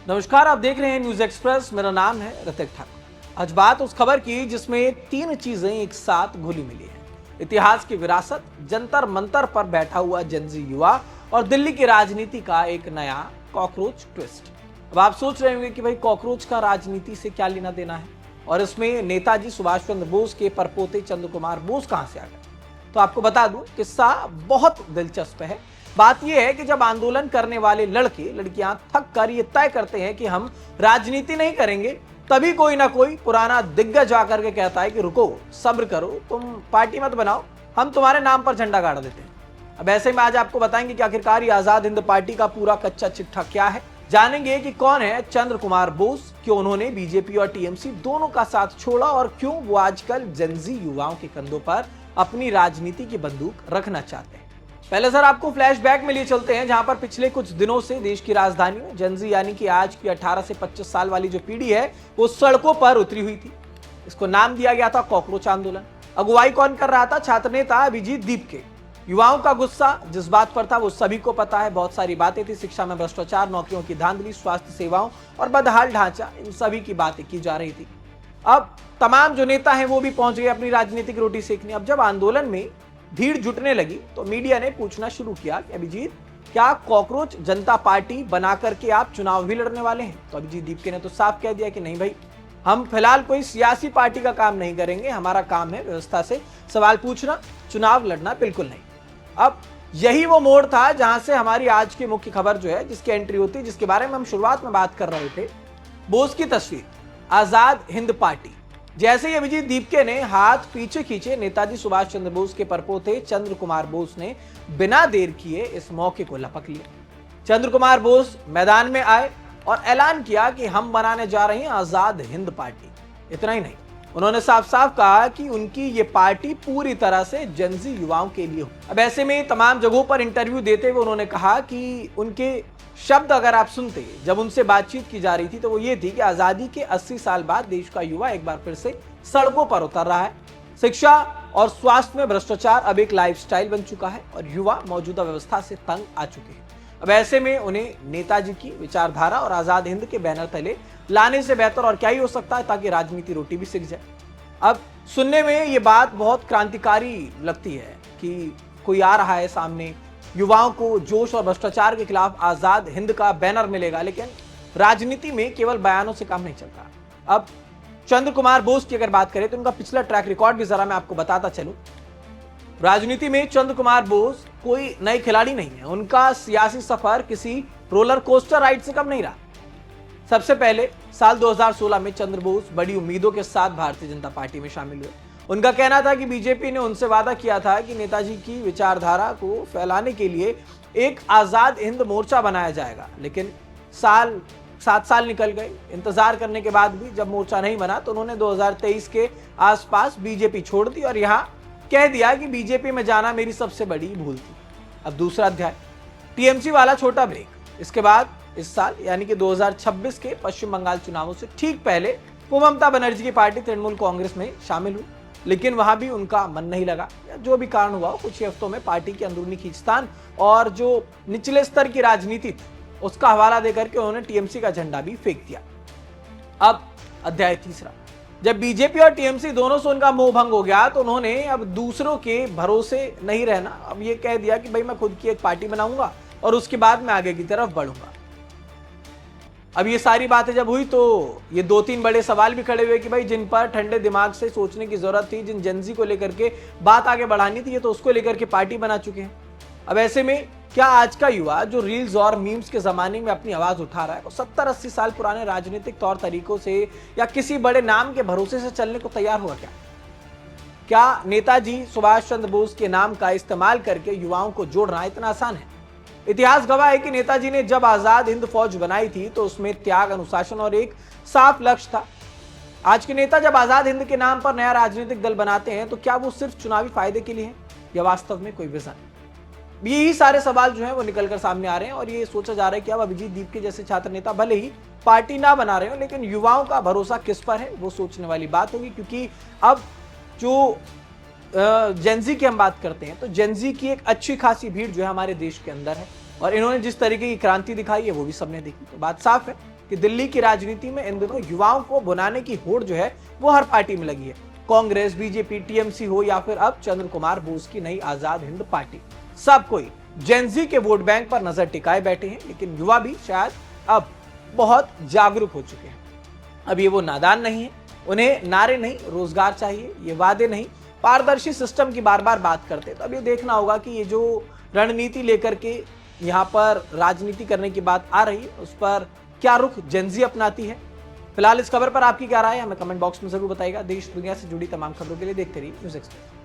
नमस्कार, आप देख रहे हैं न्यूज एक्सप्रेस। मेरा नाम है ऋतिक ठाकुर। आज बात उस खबर की जिसमें तीन चीजें एक साथ घुली मिली हैं। इतिहास की विरासत, जंतर मंतर पर बैठा हुआ जेनजी युवा और दिल्ली की राजनीति का एक नया कॉकरोच ट्विस्ट। अब आप सोच रहे होंगे कि भाई कॉकरोच का राजनीति से क्या लेना देना है और इसमें नेताजी सुभाष चंद्र बोस के परपोते चंद्र कुमार बोस कहां से आ गए। तो आपको बता दूं, किस्सा बहुत दिलचस्प है। बात यह है कि जब आंदोलन करने वाले लड़के लड़कियां थक कर ये तय करते हैं कि हम राजनीति नहीं करेंगे, तभी कोई ना कोई पुराना दिग्गज आकर के कहता है कि रुको, सब्र करो, तुम पार्टी मत बनाओ, हम तुम्हारे नाम पर झंडा गाड़ देते हैं। अब ऐसे में आज आपको बताएंगे कि आखिरकार ये आजाद हिंद पार्टी का पूरा कच्चा चिट्ठा क्या है। जानेंगे कि कौन है चंद्र कुमार बोस, क्यों उन्होंने बीजेपी और टीएमसी दोनों का साथ छोड़ा और क्यों वो आजकल जेनजी युवाओं के कंधों पर अपनी राजनीति की बंदूक रखना चाहते हैं। पहले सर आपको फ्लैशबैक में लिए चलते हैं, जहां पर पिछले कुछ दिनों से देश की राजधानी में जेनजी यानी कि आज की 18 से 25 साल वाली जो पीढ़ी है वो सड़कों पर उतरी हुई थी। इसको नाम दिया गया था कॉकरोच आंदोलन। अगुवाई कौन कर रहा था? छात्र नेता अभिजीत दीपके। युवाओं का गुस्सा जिस बात पर था वो सभी को पता है। बहुत सारी बातें थी, शिक्षा में भ्रष्टाचार, नौकरियों की धांधली, स्वास्थ्य सेवाओं और बदहाल ढांचा, इन सभी की बातें की जा रही थी। अब तमाम जो नेता हैं वो भी पहुंच गए अपनी राजनीतिक रोटी सेकने। अब जब आंदोलन में भीड़ जुटने लगी तो मीडिया ने पूछना शुरू किया कि अभिजीत, क्या कॉकरोच जनता पार्टी बना करके आप चुनाव भी लड़ने वाले हैं? तो अभिजीत दीपके ने तो साफ कह दिया कि नहीं भाई, हम फिलहाल कोई सियासी पार्टी का काम नहीं करेंगे, हमारा काम है व्यवस्था से सवाल पूछना, चुनाव लड़ना बिल्कुल नहीं। अब यही वो मोड़ था जहां से हमारी आज की मुख्य खबर जो है, जिसकी एंट्री होती, जिसके बारे में हम शुरुआत में बात कर रहे थे, बोस की तस्वीर, आजाद हिंद पार्टी। जैसे ही अभिजीत दीपके ने हाथ पीछे खींचे, नेताजी सुभाष चंद्र बोस के परपोते चंद्र कुमार बोस ने बिना देर किए इस मौके को लपक लिया। चंद्र कुमार बोस मैदान में आए और ऐलान किया कि हम बनाने जा रहे हैं आजाद हिंद पार्टी। इतना ही नहीं, उन्होंने साफ साफ कहा कि उनकी ये पार्टी पूरी तरह से जेनजी युवाओं के लिए हो। अब ऐसे में तमाम जगहों पर इंटरव्यू देते हुए उन्होंने कहा कि उनके शब्द अगर आप सुनते, जब उनसे बातचीत की जा रही थी, तो वो ये थी कि आजादी के 80 साल बाद देश का युवा एक बार फिर से सड़कों पर उतर रहा है। शिक्षा और स्वास्थ्य में भ्रष्टाचार अब एक लाइफस्टाइल बन चुका है और युवा मौजूदा व्यवस्था से तंग आ चुके हैं। अब ऐसे में उन्हें नेताजी की विचारधारा और आजाद हिंद के बैनर तले लाने से बेहतर और क्या ही हो सकता है, ताकि राजनीति रोटी भी सीख जाए। अब सुनने में ये बात बहुत क्रांतिकारी लगती है कि कोई आ रहा है सामने, युवाओं को जोश और भ्रष्टाचार के खिलाफ आजाद हिंद का बैनर मिलेगा, लेकिन राजनीति में केवल बयानों से काम नहीं चलता। अब चंद्र कुमार बोस की अगर बात करें तो उनका पिछला ट्रैक रिकॉर्ड भी जरा मैं आपको बताता चलूं। राजनीति में चंद्र कुमार बोस कोई नए खिलाड़ी नहीं है। उनका सियासी सफर किसी रोलर कोस्टर राइड से कम नहीं रहा। सबसे पहले साल 2016 में चंद्र बोस बड़ी उम्मीदों के साथ भारतीय जनता पार्टी में शामिल हुए। उनका कहना था कि बीजेपी ने उनसे वादा किया था कि नेताजी की विचारधारा को फैलाने के लिए एक आजाद हिंद मोर्चा बनाया जाएगा, लेकिन 7 साल निकल गए। इंतजार करने के बाद भी जब मोर्चा नहीं बना तो उन्होंने 2023 के आसपास बीजेपी छोड़ दी और यहां कह दिया कि बीजेपी में जाना मेरी सबसे बड़ी भूल थी। अब दूसरा अध्याय, टीएमसी वाला छोटा ब्रेक। इसके बाद इस साल यानी कि 2026 के पश्चिम बंगाल चुनावों से ठीक पहले वो ममता बनर्जी की पार्टी तृणमूल कांग्रेस में शामिल हुई, लेकिन वहां भी उनका मन नहीं लगा। जो भी कारण हुआ, कुछ ही हफ्तों में पार्टी की अंदरूनी खींचतान और जो निचले स्तर की राजनीति थी उसका हवाला देकर के उन्होंने टीएमसी का झंडा भी फेंक दिया। अब अध्याय तीसरा, जब बीजेपी और टीएमसी दोनों से उनका मोह भंग हो गया तो उन्होंने अब दूसरों के भरोसे नहीं रहना। अब ये कह दिया कि भाई मैं खुद की एक पार्टी बनाऊंगा और उसके बाद मैं आगे की तरफ बढ़ूंगा। अब ये सारी बातें जब हुई तो ये 2-3 बड़े सवाल भी खड़े हुए कि भाई जिन पर ठंडे दिमाग से सोचने की जरूरत थी, जिन जेनजी को लेकर के बात आगे बढ़ानी थी, ये तो उसको लेकर के पार्टी बना चुके हैं। अब ऐसे में क्या आज का युवा जो रील्स और मीम्स के जमाने में अपनी आवाज उठा रहा है, वो 70-80 साल पुराने राजनीतिक तौर तरीकों से या किसी बड़े नाम के भरोसे से चलने को तैयार हुआ? क्या नेताजी सुभाष चंद्र बोस के नाम का इस्तेमाल करके युवाओं को जोड़ना इतना आसान है? इतिहास गवाह है कि नेताजी ने जब आजाद हिंद फौज बनाई थी तो उसमें त्याग, अनुशासन और एक साफ लक्ष्य था। आज के नेता जब आजाद हिंद के नाम पर नया राजनीतिक दल बनाते हैं तो क्या वो सिर्फ चुनावी फायदे के लिए है या वास्तव में कोई विजन? यही सारे सवाल जो हैं वो निकलकर सामने आ रहे हैं और ये सोचा जा रहा है कि अब अभिजीत दीपके जैसे छात्र नेता भले ही पार्टी ना बना रहे हो, लेकिन युवाओं का भरोसा किस पर है वो सोचने वाली बात होगी। क्योंकि अब जो जेनजी की हम बात करते हैं तो जेनजी की एक अच्छी खासी भीड़ जो है हमारे देश के अंदर है और इन्होंने जिस तरीके की क्रांति दिखाई है वो भी सबने देखी। तो बात साफ है कि दिल्ली की राजनीति में इन दिनों युवाओं को बुनाने की होड़ जो है वो हर पार्टी में लगी है। कांग्रेस, बीजेपी, टीएमसी हो या फिर अब चंद्र कुमार बोस की नई आजाद हिंद पार्टी, सब कोई जेनजी के वोट बैंक पर नजर टिकाए बैठे हैं। लेकिन युवा भी शायद अब बहुत जागरूक हो चुके हैं। अब ये वो नादान नहीं है, उन्हें नारे नहीं रोजगार चाहिए, ये वादे नहीं पारदर्शी सिस्टम की बार बार बात करते। तो अब ये देखना होगा कि ये जो रणनीति लेकर के यहाँ पर राजनीति करने की बात आ रही है उस पर क्या रुख जेनजी अपनाती है। फिलहाल इस खबर पर आपकी क्या राय है हमें कमेंट बॉक्स में जरूर बताइएगा। देश दुनिया से जुड़ी तमाम खबरों के लिए देखते रहिए न्यूज़ एक्सप्रेस।